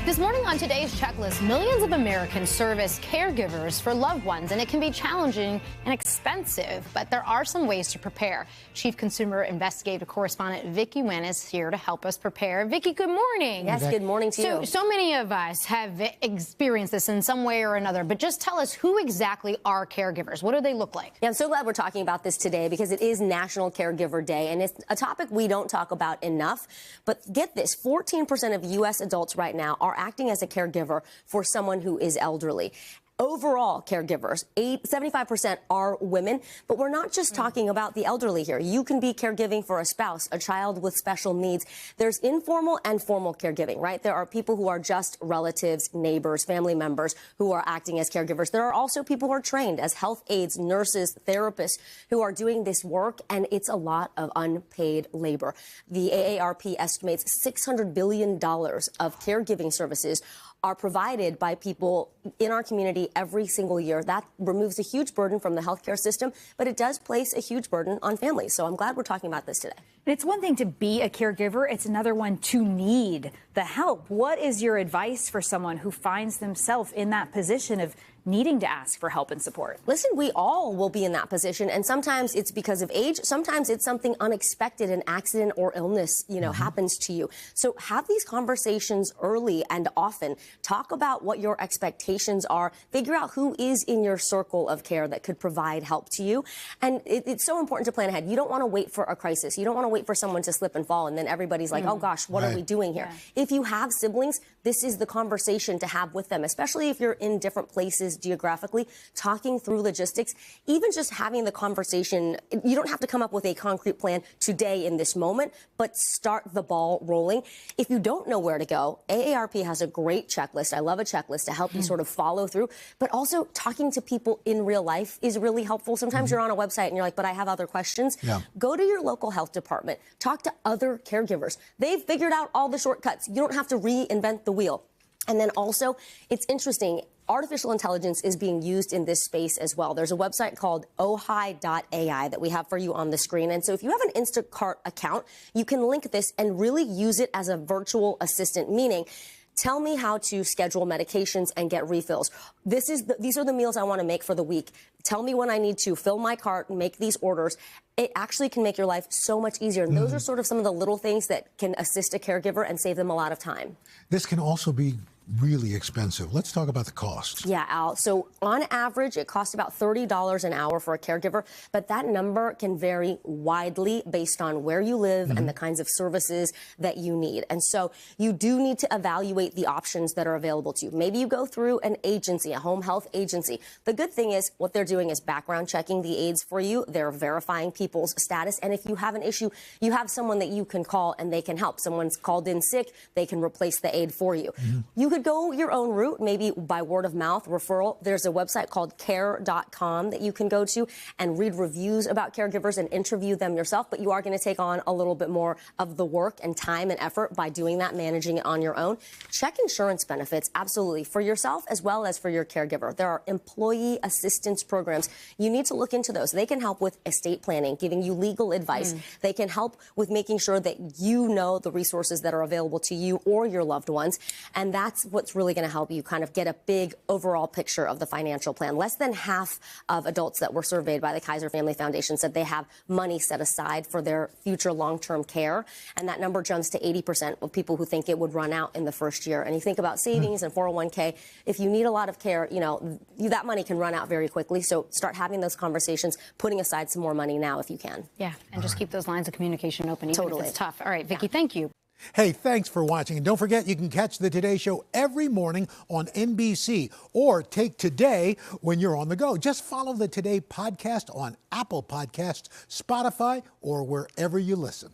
This morning on today's checklist, millions of Americans serve as caregivers for loved ones, and it can be challenging and expensive, but there are some ways to prepare. Chief Consumer Investigative Correspondent Vicky Nguyen is here to help us prepare. Vicky, good morning. Yes, good morning to you. So many of us have experienced this in some way or another, but just tell us, who exactly are caregivers? What do they look like? Yeah, I'm so glad we're talking about this today because it is National Caregiver Day, and it's a topic we don't talk about enough. But get this, 14% of U.S. adults right now are acting as a caregiver for someone who is elderly. Overall, caregivers, 75% are women, but we're not just talking about the elderly here. You can be caregiving for a spouse, a child with special needs. There's informal and formal caregiving, right? There are people who are just relatives, neighbors, family members who are acting as caregivers. There are also people who are trained as health aides, nurses, therapists who are doing this work, and it's a lot of unpaid labor. The AARP estimates $600 billion of caregiving services are provided by people in our community every single year. That removes a huge burden from the healthcare system, but it does place a huge burden on families. So I'm glad we're talking about this today. It's one thing to be a caregiver. It's another one to need the help. What is your advice for someone who finds themselves in that position of needing to ask for help and support? Listen, we all will be in that position, and sometimes it's because of age. Sometimes it's something unexpected, an accident or illness, happens to you. So have these conversations early and often. Talk about what your expectations are. Figure out who is in your circle of care that could provide help to you. And it's so important to plan ahead. You don't want to wait for a crisis. You don't want to wait for someone to slip and fall, and then everybody's like, oh gosh, what are we doing here? Yeah. If you have siblings, this is the conversation to have with them, especially if you're in different places geographically, talking through logistics, even just having the conversation. You don't have to come up with a concrete plan today in this moment, but start the ball rolling. If you don't know where to go, AARP has a great checklist. I love a checklist to help you sort of follow through, but also talking to people in real life is really helpful. Sometimes you're on a website and you're like, but I have other questions. Yeah. Go to your local health department. Talk to other caregivers. They've figured out all the shortcuts. You don't have to reinvent the wheel. And then also, it's interesting, artificial intelligence is being used in this space as well. There's a website called ohi.ai that we have for you on the screen. And so if you have an Instacart account, you can link this and really use it as a virtual assistant, meaning tell me how to schedule medications and get refills. These are the meals I want to make for the week. Tell me when I need to fill my cart and make these orders. It actually can make your life so much easier. And those are sort of some of the little things that can assist a caregiver and save them a lot of time. This can also be really expensive. Let's talk about the costs. Yeah, Al. So on average, it costs about $30 an hour for a caregiver, but that number can vary widely based on where you live and the kinds of services that you need. And so you do need to evaluate the options that are available to you. Maybe you go through an agency, a home health agency. The good thing is what they're doing is background checking the aides for you. They're verifying people's status. And if you have an issue, you have someone that you can call and they can help. Someone's called in sick, they can replace the aide for you. You could go your own route, maybe by word of mouth referral. There's a website called care.com that you can go to and read reviews about caregivers and interview them yourself. But you are going to take on a little bit more of the work and time and effort by doing that, managing it on your own. Check insurance benefits, absolutely, for yourself as well as for your caregiver. There are employee assistance programs. You need to look into those. They can help with estate planning, giving you legal advice. They can help with making sure that you know the resources that are available to you or your loved ones. And that's what's really going to help you kind of get a big overall picture of the financial plan. Less than half of adults that were surveyed by the Kaiser Family Foundation said they have money set aside for their future long-term care. And that number jumps to 80% of people who think it would run out in the first year. And you think about savings and 401k, if you need a lot of care, that money can run out very quickly. So start having those conversations, putting aside some more money now if you can. Yeah, and just keep those lines of communication open, even if it's tough. All right, Vicky, thank you. Hey, thanks for watching. And don't forget, you can catch the Today Show every morning on NBC or take Today when you're on the go. Just follow the Today podcast on Apple Podcasts, Spotify, or wherever you listen.